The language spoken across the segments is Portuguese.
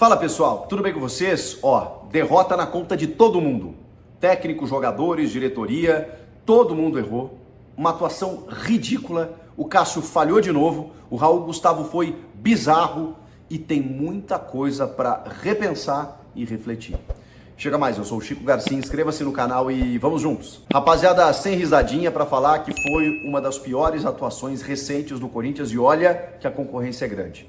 Fala pessoal, tudo bem com vocês? Ó, derrota na conta de todo mundo. Técnico, jogadores, diretoria, todo mundo errou. Uma atuação ridícula. O Cássio falhou de novo. O Raul Gustavo foi bizarro e tem muita coisa para repensar e refletir. Chega mais, eu sou o Chico Garcia, inscreva-se no canal e vamos juntos. Rapaziada, sem risadinha para falar que foi uma das piores atuações recentes do Corinthians e olha que a concorrência é grande.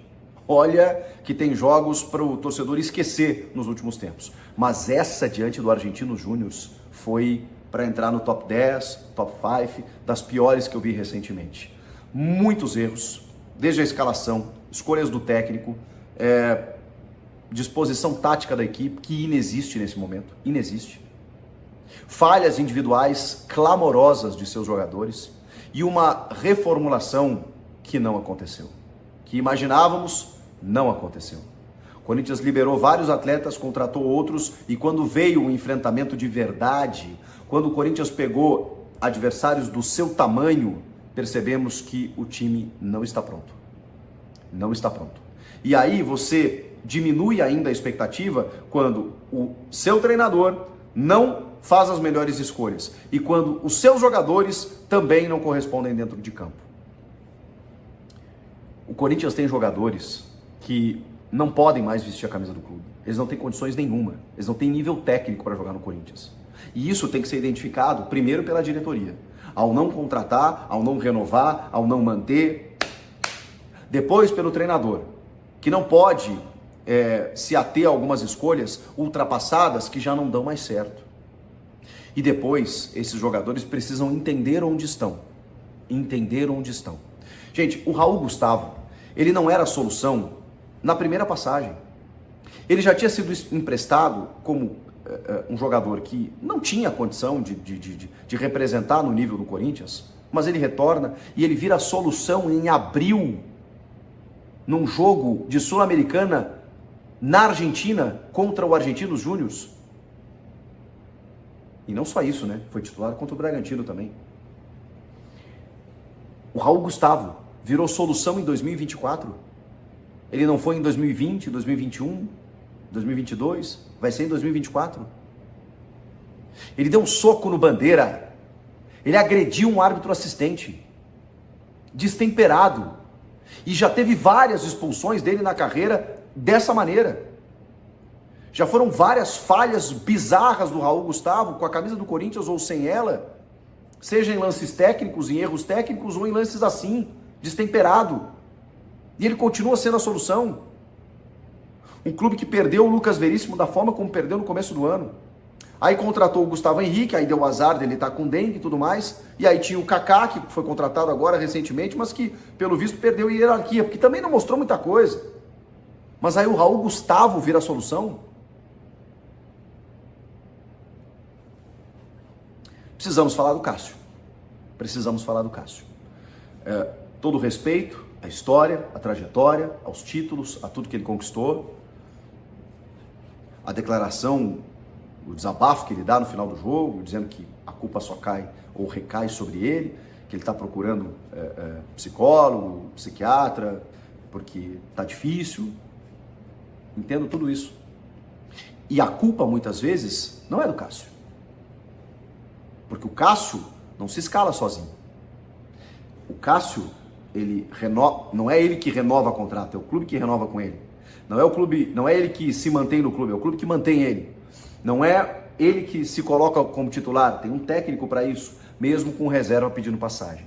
Olha que tem jogos para o torcedor esquecer nos últimos tempos. Mas essa diante do Argentinos Júnior foi para entrar no top 10, top 5 das piores que eu vi recentemente. Muitos erros, desde a escalação, escolhas do técnico, disposição tática da equipe, que inexiste nesse momento, inexiste. Falhas individuais clamorosas de seus jogadores e uma reformulação que não aconteceu. Que imaginávamos, não aconteceu. O Corinthians liberou vários atletas, contratou outros e quando veio um enfrentamento de verdade, quando o Corinthians pegou adversários do seu tamanho, percebemos que o time não está pronto. Não está pronto. E aí você diminui ainda a expectativa quando o seu treinador não faz as melhores escolhas e quando os seus jogadores também não correspondem dentro de campo. O Corinthians tem jogadores que não podem mais vestir a camisa do clube. Eles não têm condições nenhuma. Eles não têm nível técnico para jogar no Corinthians. E isso tem que ser identificado primeiro pela diretoria. Ao não contratar, ao não renovar, ao não manter. Depois pelo treinador, que não pode se ater a algumas escolhas ultrapassadas que já não dão mais certo. E depois, esses jogadores precisam entender onde estão. Entender onde estão. Gente, o Raul Gustavo, ele não era a solução na primeira passagem. Ele já tinha sido emprestado como um jogador que não tinha condição de representar no nível do Corinthians, mas ele retorna e ele vira a solução em abril, num jogo de Sul-Americana na Argentina contra o Argentinos Júnior. E não só isso, né? Foi titular contra o Bragantino também. O Raul Gustavo virou solução em 2024. Ele não foi em 2020, 2021, 2022, vai ser em 2024. Ele deu um soco no Bandeira. Ele agrediu um árbitro assistente. Destemperado. E já teve várias expulsões dele na carreira dessa maneira. Já foram várias falhas bizarras do Raul Gustavo com a camisa do Corinthians ou sem ela. Seja em lances técnicos, em erros técnicos ou em lances assim, destemperado. E ele continua sendo a solução. Um clube que perdeu o Lucas Veríssimo da forma como perdeu no começo do ano. Aí contratou o Gustavo Henrique, aí deu o azar dele estar com dengue e tudo mais. E aí tinha o Kaká, que foi contratado agora recentemente, mas que, pelo visto, perdeu a hierarquia, porque também não mostrou muita coisa. Mas aí o Raul Gustavo vira a solução. Precisamos falar do Cássio. Precisamos falar do Cássio. Todo o respeito à história, à trajetória, aos títulos, a tudo que ele conquistou. A declaração, o desabafo que ele dá no final do jogo, dizendo que a culpa só cai ou recai sobre ele, que ele está procurando psicólogo, psiquiatra, porque está difícil. Entendo tudo isso. E a culpa, muitas vezes, não é do Cássio. Porque o Cássio não se escala sozinho. O Cássio, não é ele que renova contrato, é o clube que renova com ele. Não é ele que se mantém no clube, é o clube que mantém ele. Não é ele que se coloca como titular, tem um técnico para isso, mesmo com reserva pedindo passagem.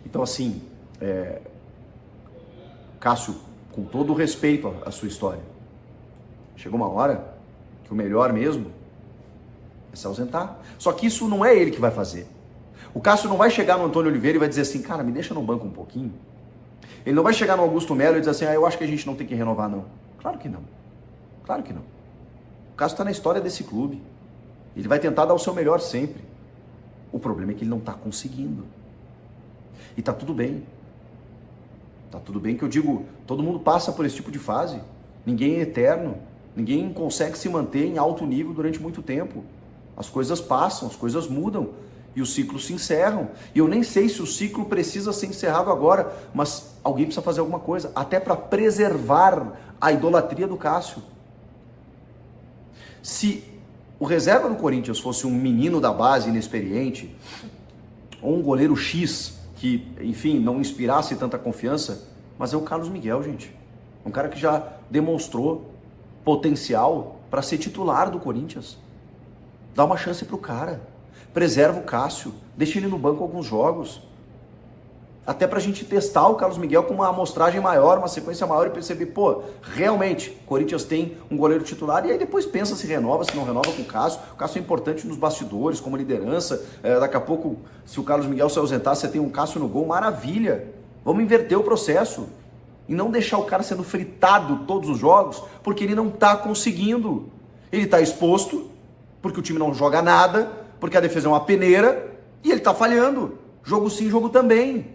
Então assim, Cássio, com todo o respeito à sua história, chegou uma hora que o melhor mesmo é se ausentar. Só que isso não é ele que vai fazer. O Cássio não vai chegar no Antônio Oliveira e vai dizer assim, cara, me deixa no banco um pouquinho. Ele não vai chegar no Augusto Melo e dizer assim, eu acho que a gente não tem que renovar, não. Claro que não. Claro que não. O Cássio está na história desse clube. Ele vai tentar dar o seu melhor sempre. O problema é que ele não está conseguindo. E tá tudo bem. Tá tudo bem que eu digo, todo mundo passa por esse tipo de fase. Ninguém é eterno. Ninguém consegue se manter em alto nível durante muito tempo. As coisas passam, as coisas mudam e os ciclos se encerram. E eu nem sei se o ciclo precisa ser encerrado agora, mas alguém precisa fazer alguma coisa, até para preservar a idolatria do Cássio. Se o reserva do Corinthians fosse um menino da base inexperiente, ou um goleiro X, que, enfim, não inspirasse tanta confiança, mas é o Carlos Miguel, gente. Um cara que já demonstrou potencial para ser titular do Corinthians. Dá uma chance pro cara. Preserva o Cássio, deixa ele no banco alguns jogos. Até pra gente testar o Carlos Miguel com uma amostragem maior, uma sequência maior e perceber, pô, realmente, o Corinthians tem um goleiro titular, e aí depois pensa se renova, se não renova com o Cássio. O Cássio é importante nos bastidores, como liderança. Daqui a pouco, se o Carlos Miguel se ausentar, você tem um Cássio no gol, maravilha. Vamos inverter o processo. E não deixar o cara sendo fritado todos os jogos, porque ele não tá conseguindo. Ele tá exposto, porque o time não joga nada, porque a defesa é uma peneira, e ele tá falhando. Jogo sim, jogo também.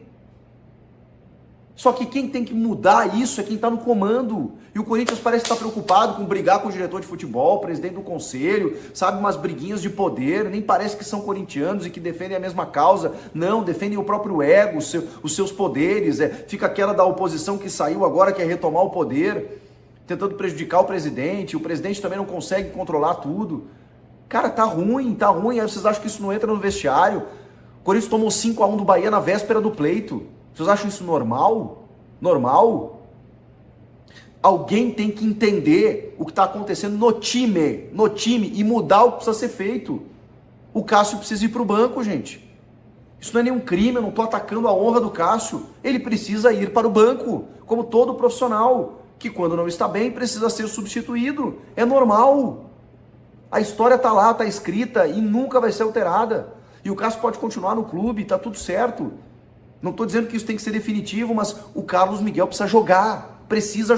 Só que quem tem que mudar isso é quem está no comando. E o Corinthians parece estar preocupado com brigar com o diretor de futebol, presidente do conselho, sabe, umas briguinhas de poder, nem parece que são corintianos e que defendem a mesma causa. Não, defendem o próprio ego, os seus poderes. Fica aquela da oposição que saiu agora, quer retomar o poder, tentando prejudicar o presidente também não consegue controlar tudo. Cara, tá ruim. Aí vocês acham que isso não entra no vestiário? O Corinthians tomou 5-1 do Bahia na véspera do pleito. Vocês acham isso normal? Normal? Alguém tem que entender o que está acontecendo no time e mudar o que precisa ser feito. O Cássio precisa ir para o banco, gente. Isso não é nenhum crime, eu não estou atacando a honra do Cássio. Ele precisa ir para o banco, como todo profissional, que quando não está bem precisa ser substituído. É normal. A história está lá, está escrita e nunca vai ser alterada. E o Cássio pode continuar no clube, está tudo certo. Não estou dizendo que isso tem que ser definitivo, mas o Carlos Miguel precisa jogar, precisa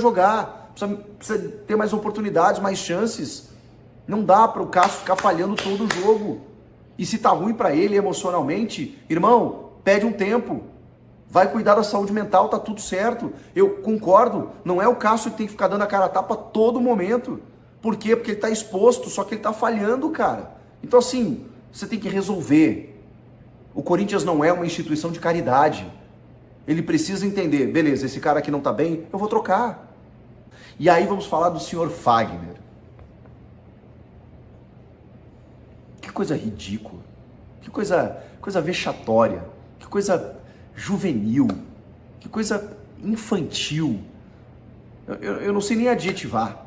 ter mais oportunidades, mais chances. Não dá para o Cássio ficar falhando todo o jogo. E se tá ruim para ele emocionalmente, irmão, pede um tempo. Vai cuidar da saúde mental, tá tudo certo. Eu concordo, não é o Cássio que tem que ficar dando a cara a tapa a todo momento. Por quê? Porque ele tá exposto, só que ele tá falhando, cara. Então assim, você tem que resolver. O Corinthians não é uma instituição de caridade. Ele precisa entender, beleza, esse cara aqui não tá bem, eu vou trocar. E aí vamos falar do senhor Fagner. Que coisa ridícula, que coisa vexatória, que coisa juvenil, que coisa infantil. Eu não sei nem adjetivar.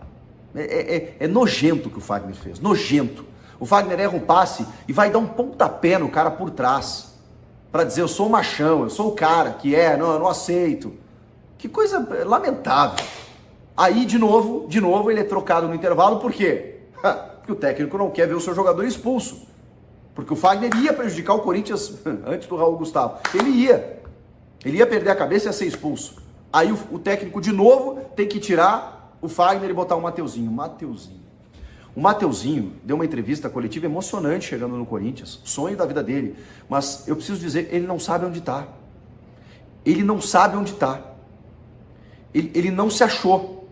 É nojento o que o Fagner fez, nojento. O Fagner erra um passe e vai dar um pontapé no cara por trás, para dizer, eu sou o machão, eu sou o cara que eu não aceito. Que coisa lamentável. Aí, de novo, ele é trocado no intervalo, por quê? Porque o técnico não quer ver o seu jogador expulso. Porque o Fagner ia prejudicar o Corinthians antes do Raul Gustavo. Ele ia perder a cabeça e ia ser expulso. Aí o técnico, de novo, tem que tirar o Fagner e botar o Mateuzinho. O Mateuzinho deu uma entrevista coletiva emocionante chegando no Corinthians, sonho da vida dele, mas eu preciso dizer, ele não sabe onde está. Ele não sabe onde está. Ele não se achou.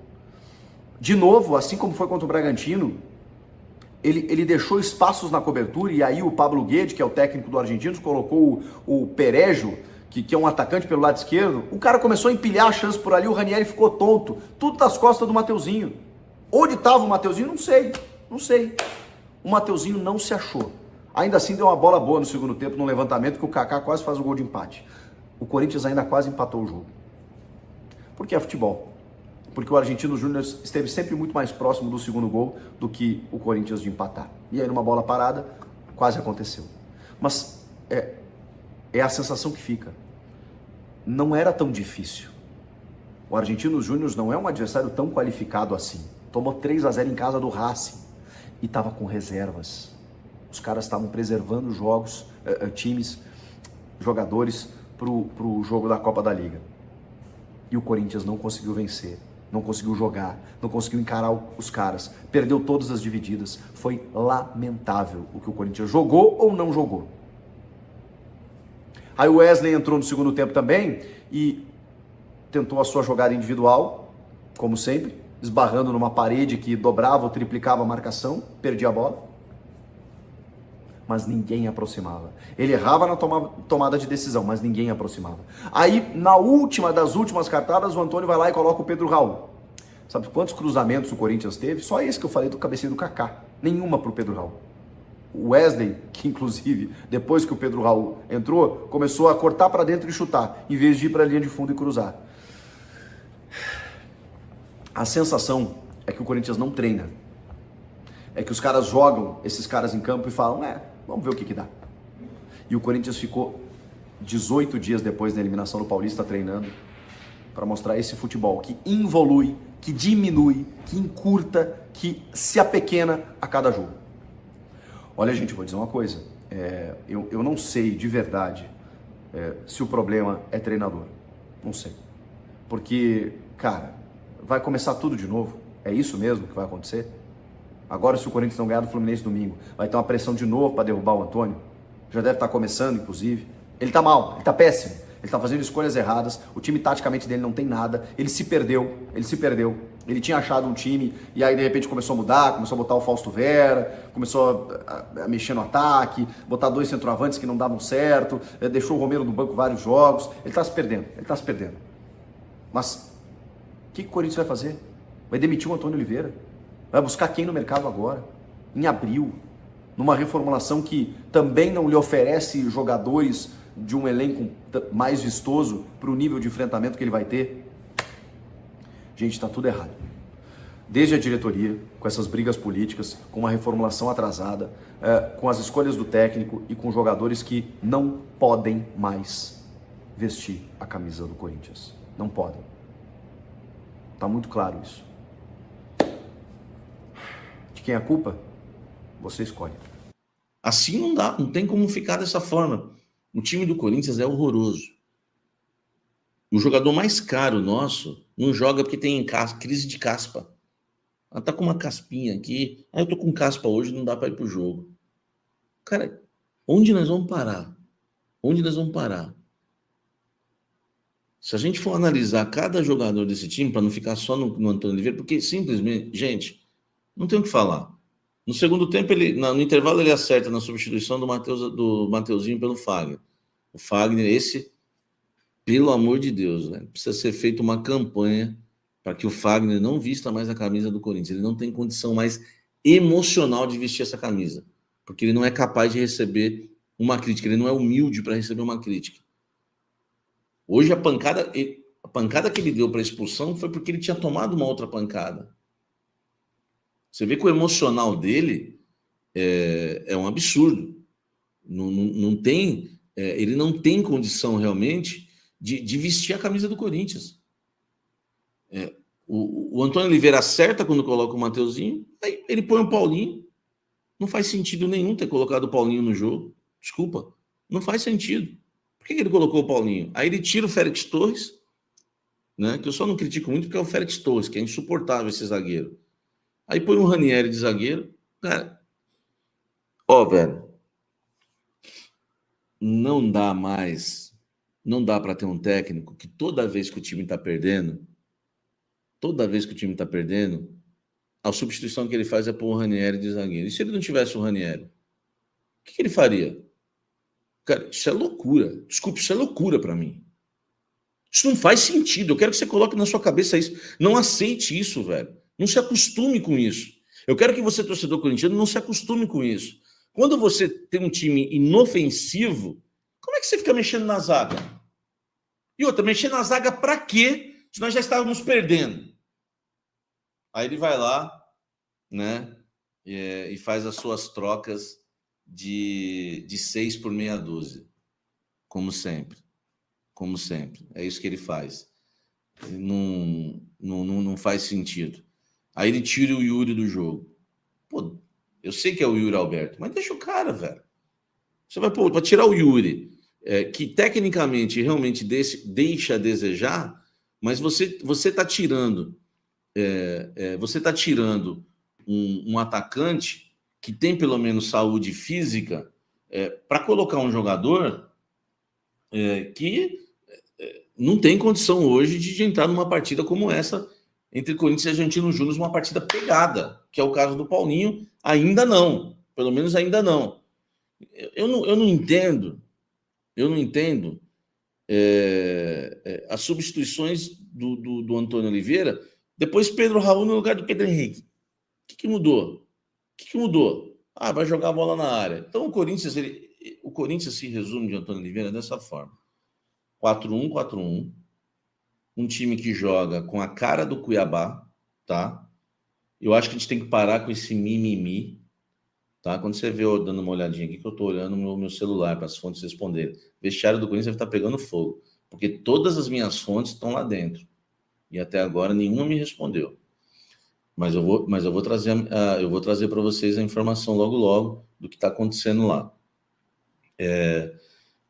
De novo, assim como foi contra o Bragantino, ele deixou espaços na cobertura e aí o Pablo Guede, que é o técnico do Argentinos, colocou o Perejo, que é um atacante pelo lado esquerdo. O cara começou a empilhar a chance por ali, o Ranieri ficou tonto. Tudo das costas do Mateuzinho. Onde estava o Mateuzinho? Não sei. O Mateuzinho não se achou. Ainda assim deu uma bola boa no segundo tempo, no levantamento, que o Kaká quase faz o gol de empate. O Corinthians ainda quase empatou o jogo. Porque é futebol. Porque o Argentino Júnior esteve sempre muito mais próximo do segundo gol do que o Corinthians de empatar. E aí numa bola parada, quase aconteceu. Mas é a sensação que fica. Não era tão difícil. O Argentino Júnior não é um adversário tão qualificado assim. Tomou 3-0 em casa do Racing e estava com reservas. Os caras estavam preservando times, jogadores para o jogo da Copa da Liga. E o Corinthians não conseguiu vencer, não conseguiu jogar, não conseguiu encarar os caras. Perdeu todas as divididas. Foi lamentável o que o Corinthians jogou ou não jogou. Aí o Wesley entrou no segundo tempo também e tentou a sua jogada individual, como sempre, esbarrando numa parede que dobrava ou triplicava a marcação, perdia a bola, mas ninguém aproximava. Ele errava na tomada de decisão, mas ninguém aproximava. Aí, na última das últimas cartadas, o Antônio vai lá e coloca o Pedro Raul. Sabe quantos cruzamentos o Corinthians teve? Só esse que eu falei do cabeceio do Kaká. Nenhuma para o Pedro Raul. O Wesley, que inclusive, depois que o Pedro Raul entrou, começou a cortar para dentro e chutar, em vez de ir para a linha de fundo e cruzar. A sensação é que o Corinthians não treina. É que os caras jogam esses caras em campo e falam, vamos ver o que dá. E o Corinthians ficou 18 dias depois da eliminação do Paulista treinando para mostrar esse futebol que involui, que diminui, que encurta, que se apequena a cada jogo. Olha, gente, eu vou dizer uma coisa. Eu não sei de verdade se o problema é treinador. Não sei. Porque, cara, vai começar tudo de novo. É isso mesmo que vai acontecer? Agora, se o Corinthians não ganhar do Fluminense domingo, vai ter uma pressão de novo para derrubar o Antônio? Já deve estar começando, inclusive. Ele tá mal, ele tá péssimo. Ele tá fazendo escolhas erradas. O time taticamente dele não tem nada. Ele se perdeu. Ele tinha achado um time e aí de repente começou a mudar, começou a botar o Fausto Vera, começou a mexer no ataque, botar 2 centroavantes que não davam certo, deixou o Romero no banco vários jogos. Ele tá se perdendo. Mas o que o Corinthians vai fazer? Vai demitir o Antônio Oliveira? Vai buscar quem no mercado agora? Em abril? Numa reformulação que também não lhe oferece jogadores de um elenco mais vistoso para o nível de enfrentamento que ele vai ter? Gente, está tudo errado. Desde a diretoria, com essas brigas políticas, com uma reformulação atrasada, com as escolhas do técnico e com jogadores que não podem mais vestir a camisa do Corinthians. Não podem. Tá muito claro isso. De quem é a culpa? Você escolhe. Assim não dá, não tem como ficar dessa forma. O time do Corinthians é horroroso. O jogador mais caro nosso não joga porque tem crise de caspa. Ela tá com uma caspinha aqui. Eu tô com caspa hoje, não dá para ir pro jogo. Cara, onde nós vamos parar? Se a gente for analisar cada jogador desse time, para não ficar só no Antônio Oliveira, porque simplesmente, gente, não tem o que falar. No segundo tempo, no intervalo, ele acerta na substituição do Mateuzinho pelo Fagner. O Fagner, esse, pelo amor de Deus, né? Precisa ser feita uma campanha para que o Fagner não vista mais a camisa do Corinthians. Ele não tem condição mais emocional de vestir essa camisa, porque ele não é capaz de receber uma crítica, ele não é humilde para receber uma crítica. Hoje, a pancada que ele deu para a expulsão foi porque ele tinha tomado uma outra pancada. Você vê que o emocional dele é um absurdo. Não tem, ele não tem condição realmente de vestir a camisa do Corinthians. O Antônio Oliveira acerta quando coloca o Mateuzinho, aí ele põe o Paulinho. Não faz sentido nenhum ter colocado o Paulinho no jogo. Desculpa, não faz sentido. Por que ele colocou o Paulinho? Aí ele tira o Félix Torres, né, que eu só não critico muito porque é o Félix Torres, que é insuportável esse zagueiro. Aí põe o Ranieri de zagueiro. Cara, velho, não dá para ter um técnico que toda vez que o time está perdendo, a substituição que ele faz é pôr o Ranieri de zagueiro. E se ele não tivesse o Ranieri, o que ele faria? Cara, isso é loucura. Desculpe, isso é loucura para mim. Isso não faz sentido. Eu quero que você coloque na sua cabeça isso. Não aceite isso, velho. Não se acostume com isso. Eu quero que você, torcedor corintiano, não se acostume com isso. Quando você tem um time inofensivo, como é que você fica mexendo na zaga? E outra, mexer na zaga para quê? Se nós já estávamos perdendo. Aí ele vai lá, né, e faz as suas trocas de 6 por meia dúzia. Como sempre. É isso que ele faz. Não faz sentido. Aí ele tira o Yuri do jogo. Pô, eu sei que é o Yuri Alberto, mas deixa o cara, velho. Você vai tirar o Yuri, que tecnicamente realmente deixa a desejar, mas você está tirando um atacante que tem pelo menos saúde física para colocar um jogador que não tem condição hoje de entrar numa partida como essa entre Corinthians e Argentino Júnior, uma partida pegada, que é o caso do Paulinho. Ainda não, pelo menos ainda não. Eu não entendo as substituições do Antônio Oliveira. Depois Pedro Raul no lugar do Pedro Henrique. O que mudou? O que que mudou? Vai jogar a bola na área. Então o Corinthians se resume de Antônio Oliveira dessa forma: 4-1-4-1, um time que joga com a cara do Cuiabá, tá? Eu acho que a gente tem que parar com esse mimimi, tá? Quando você vê eu dando uma olhadinha aqui, que eu tô olhando no meu celular para as fontes responderem. Vestiário do Corinthians deve estar pegando fogo, porque todas as minhas fontes estão lá dentro. E até agora nenhuma me respondeu. Mas eu vou trazer para vocês a informação logo logo do que está acontecendo lá.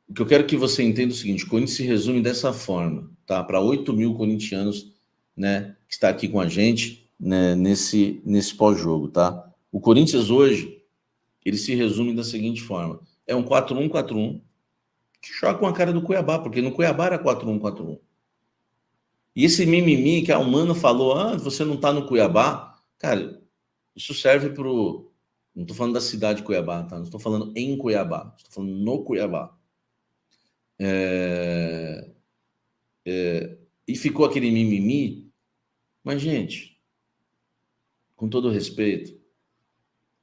O que eu quero que você entenda é o seguinte: o Corinthians se resume dessa forma, tá? Para 8.000 corintianos, né, que está aqui com a gente, né, nesse pós-jogo, tá? O Corinthians hoje, ele se resume da seguinte forma: é um 4-1-4-1 que joga com a cara do Cuiabá, porque no Cuiabá era 4-1-4-1. E esse mimimi que o Mano falou, você não tá no Cuiabá, cara, isso serve pro... Não tô falando da cidade de Cuiabá, tá? Não estou falando em Cuiabá, estou falando no Cuiabá. E ficou aquele mimimi, mas, gente, com todo respeito,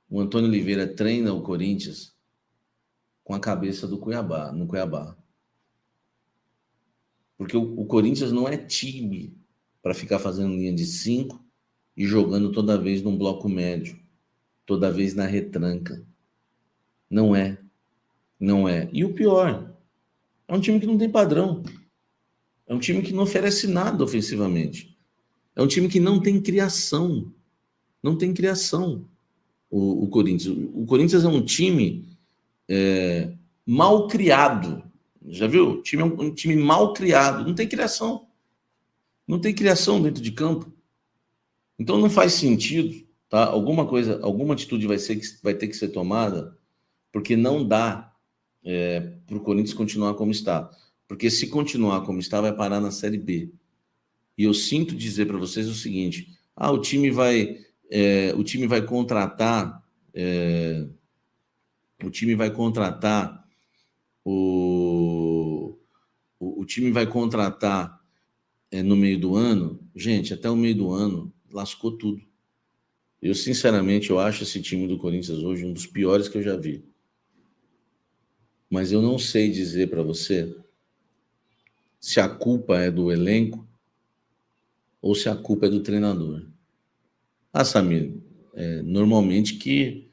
o Antônio Oliveira treina o Corinthians com a cabeça do Cuiabá, no Cuiabá. Porque o Corinthians não é time para ficar fazendo linha de 5 e jogando toda vez num bloco médio, toda vez na retranca. Não é. Não é. E o pior, é um time que não tem padrão. É um time que não oferece nada ofensivamente. É um time que não tem criação. Não tem criação, o Corinthians. O Corinthians é um time mal criado. Já viu? O time é um time mal criado. Não tem criação. Não tem criação dentro de campo. Então não faz sentido, tá? Alguma atitude vai ter que ser tomada, porque não dá para o Corinthians continuar como está. Porque se continuar como está, vai parar na Série B. E eu sinto dizer para vocês o seguinte: o time vai contratar, o time vai contratar o time vai contratar no meio do ano. Gente, até o meio do ano lascou tudo. Eu, sinceramente, eu acho esse time do Corinthians hoje um dos piores que eu já vi. Mas eu não sei dizer para você se a culpa é do elenco ou se a culpa é do treinador. Samir, normalmente quem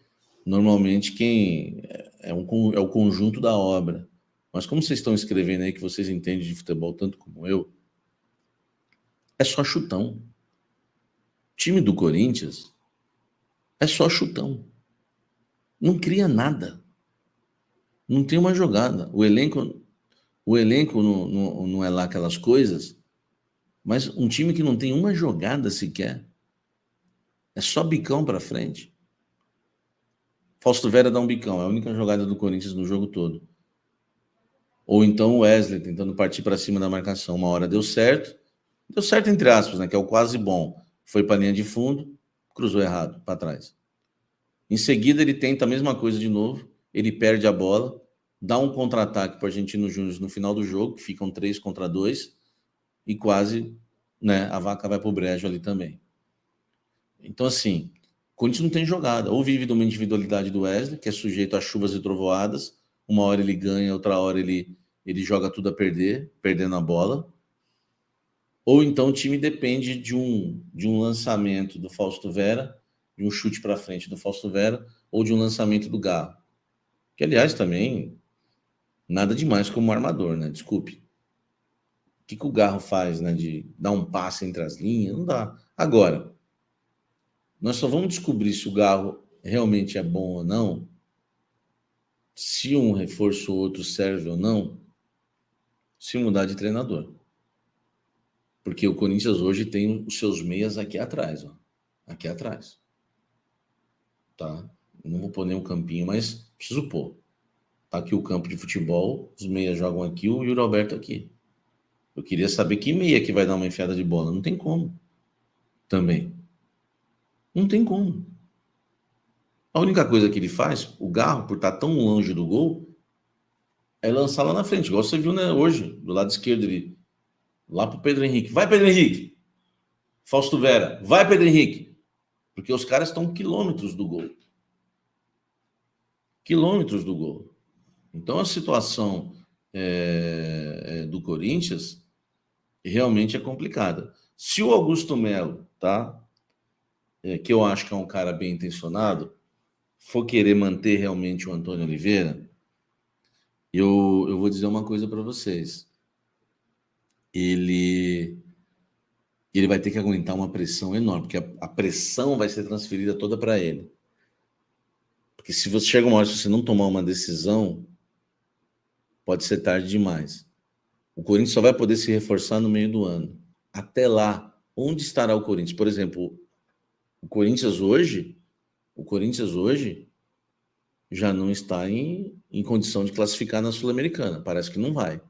é o conjunto da obra. Mas como vocês estão escrevendo aí que vocês entendem de futebol tanto como eu, é só chutão. O time do Corinthians é só chutão. Não cria nada. Não tem uma jogada. O elenco não é lá aquelas coisas, mas um time que não tem uma jogada sequer. É só bicão para frente. Fausto Vera dá um bicão, é a única jogada do Corinthians no jogo todo. Ou então o Wesley tentando partir para cima da marcação. Uma hora deu certo entre aspas, né, que é o quase bom. Foi para a linha de fundo, cruzou errado, para trás. Em seguida ele tenta a mesma coisa de novo, ele perde a bola, dá um contra-ataque para o Argentino Júnior no final do jogo, que ficam 3-2, e quase, né, a vaca vai para o brejo ali também. Então, assim, o Corinthians não tem jogada. Ou vive de uma individualidade do Wesley, que é sujeito a chuvas e trovoadas. Uma hora ele ganha, outra hora ele joga tudo a perder, perdendo a bola. Ou então o time depende de um lançamento do Fausto Vera, de um chute para frente do Fausto Vera, ou de um lançamento do Garro. Que, aliás, também nada demais como armador, né? Desculpe. O que o Garro faz, né? De dar um passe entre as linhas? Não dá. Agora, nós só vamos descobrir se o Garro realmente é bom ou não, se um reforço ou outro serve ou não, se mudar de treinador. Porque o Corinthians hoje tem os seus meias aqui atrás, ó. Aqui atrás. Tá? Não vou pôr nem um campinho, mas preciso pôr. Tá aqui o campo de futebol, os meias jogam aqui, o Yuri Alberto aqui. Eu queria saber que meia que vai dar uma enfiada de bola. Não tem como. Também. Não tem como. A única coisa que ele faz, o Garro, por estar tão longe do gol, é lançar lá na frente. Igual você viu, né, hoje, do lado esquerdo ali. Lá pro Pedro Henrique. Vai, Pedro Henrique! Fausto Vera. Vai, Pedro Henrique! Porque os caras estão quilômetros do gol. quilômetros do gol. Então a situação do Corinthians realmente é complicada. Se o Augusto Melo, tá, que eu acho que é um cara bem intencionado, for querer manter realmente o Antônio Oliveira, eu vou dizer uma coisa para vocês. Ele vai ter que aguentar uma pressão enorme, porque a pressão vai ser transferida toda para ele. Porque se você chega uma hora, se você não tomar uma decisão, pode ser tarde demais. O Corinthians só vai poder se reforçar no meio do ano. Até lá, onde estará o Corinthians? Por exemplo, o Corinthians hoje já não está em condição de classificar na Sul-Americana. Parece que não vai,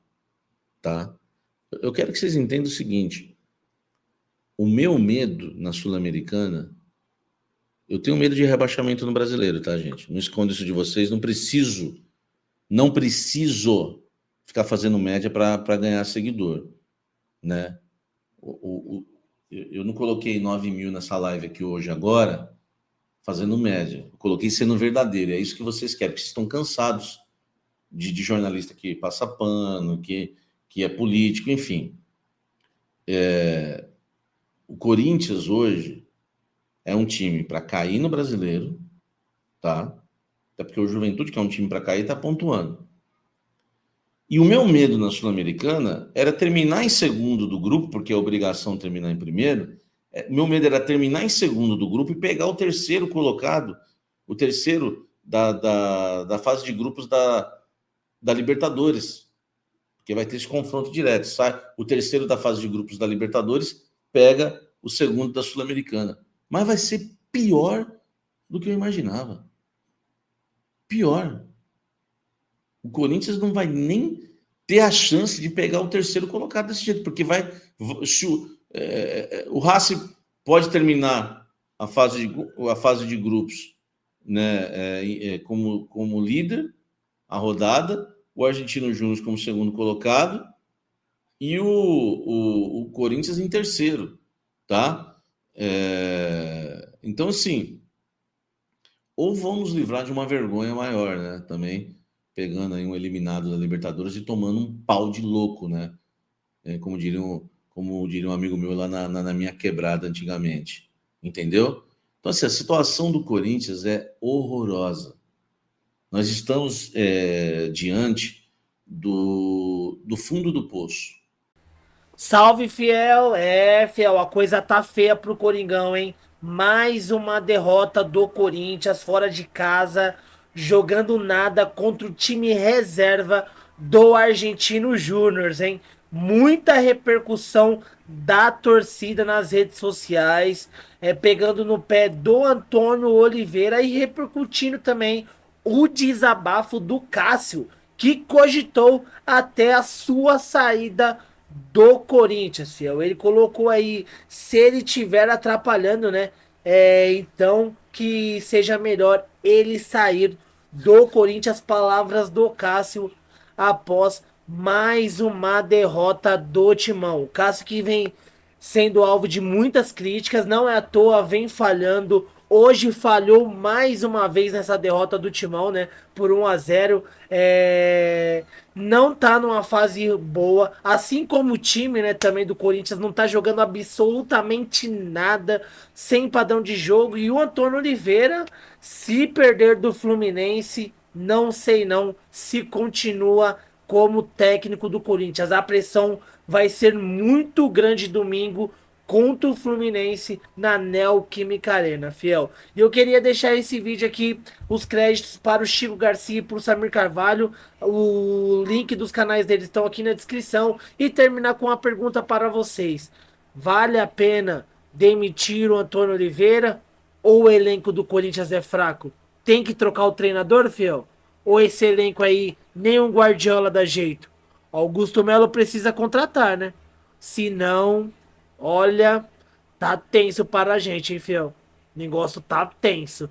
tá? Eu quero que vocês entendam o seguinte. O meu medo na Sul-Americana, eu tenho medo de rebaixamento no Brasileiro, tá, gente? Não escondo isso de vocês, não preciso ficar fazendo média para ganhar seguidor, né? Eu não coloquei 9 mil nessa live aqui hoje agora, fazendo média. Eu coloquei sendo verdadeiro. É isso que vocês querem, porque vocês estão cansados de jornalista que passa pano, que é político, enfim. O Corinthians hoje é um time para cair no Brasileiro, tá? Até porque o Juventude, que é um time para cair, está pontuando. E o meu medo na Sul-Americana era terminar em segundo do grupo, porque é obrigação terminar em primeiro. Meu medo era terminar em segundo do grupo e pegar o terceiro colocado, o terceiro da fase de grupos da Libertadores, porque vai ter esse confronto direto. Sai o terceiro da fase de grupos da Libertadores, pega o segundo da Sul-Americana. Mas vai ser pior do que eu imaginava. Pior. O Corinthians não vai nem ter a chance de pegar o terceiro colocado desse jeito, porque o Racing pode terminar a fase de grupos, né, como líder, a rodada, o Argentino Júnior como segundo colocado e o Corinthians em terceiro, tá? Então, assim, ou vão nos livrar de uma vergonha maior, né? Também pegando aí um eliminado da Libertadores e tomando um pau de louco, né? Como diria um amigo meu lá na minha quebrada antigamente. Entendeu? Então, assim, a situação do Corinthians é horrorosa. Nós estamos diante do fundo do poço. Salve, fiel! Fiel, a coisa tá feia pro Coringão, hein? Mais uma derrota do Corinthians fora de casa, jogando nada contra o time reserva do Argentino Júnior, hein? Muita repercussão da torcida nas redes sociais, pegando no pé do Antônio Oliveira e repercutindo também o desabafo do Cássio, que cogitou até a sua saída do Corinthians, fiel. Ele colocou aí, se ele estiver atrapalhando, né? Então que seja melhor ele sair do Corinthians. Palavras do Cássio após mais uma derrota do Timão. O Cássio que vem sendo alvo de muitas críticas, não é à toa, vem falhando. Hoje falhou mais uma vez nessa derrota do Timão, né? Por 1-0. Não tá numa fase boa. Assim como o time, né, também do Corinthians, não tá jogando absolutamente nada. Sem padrão de jogo. E o Antônio Oliveira, se perder do Fluminense, não sei não se continua como técnico do Corinthians. A pressão vai ser muito grande domingo contra o Fluminense na Neoquímica Arena, fiel. E eu queria deixar esse vídeo aqui, os créditos para o Chico Garcia e para o Samir Carvalho. O link dos canais deles estão aqui na descrição. E terminar com uma pergunta para vocês. Vale a pena demitir o Antônio Oliveira ou o elenco do Corinthians é fraco? Tem que trocar o treinador, fiel? Ou esse elenco aí, nenhum Guardiola dá jeito? Augusto Melo precisa contratar, né? Se não, olha, tá tenso para a gente, hein, fiel? O negócio tá tenso.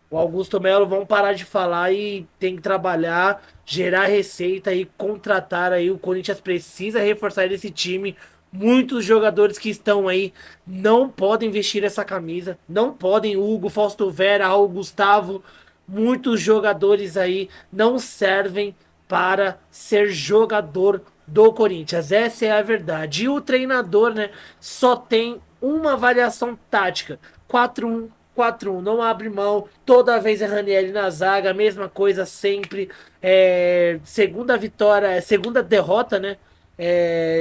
O Augusto Melo, vamos parar de falar e tem que trabalhar, gerar receita e contratar aí. O Corinthians precisa reforçar esse time. Muitos jogadores que estão aí não podem vestir essa camisa. Não podem. Hugo, Fausto Vera, Raul Gustavo. muitos jogadores aí não servem para ser jogador do Corinthians. Essa é a verdade. E o treinador, né, só tem uma variação tática: 4-1, 4-1, não abre mão. Toda vez é Ranieri na zaga, mesma coisa sempre. Segunda vitória, segunda derrota, né?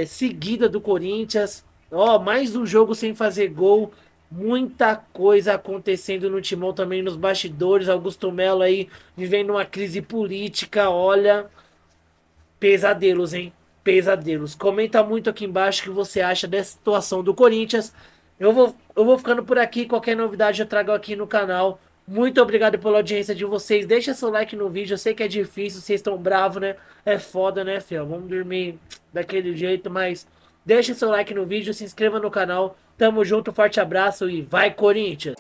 Seguida do Corinthians. Ó, mais um jogo sem fazer gol. Muita coisa acontecendo no Timão também nos bastidores. Augusto Melo aí vivendo uma crise política. Olha, pesadelos, hein? Pesadelos. Comenta muito aqui embaixo o que você acha dessa situação do Corinthians. Eu vou ficando por aqui. Qualquer novidade eu trago aqui no canal. Muito obrigado pela audiência de vocês. Deixa seu like no vídeo. Eu sei que é difícil, vocês estão bravos, né? É foda, né, Fê? Vamos dormir daquele jeito, mas deixa seu like no vídeo, se inscreva no canal. Tamo junto, forte abraço e vai, Corinthians!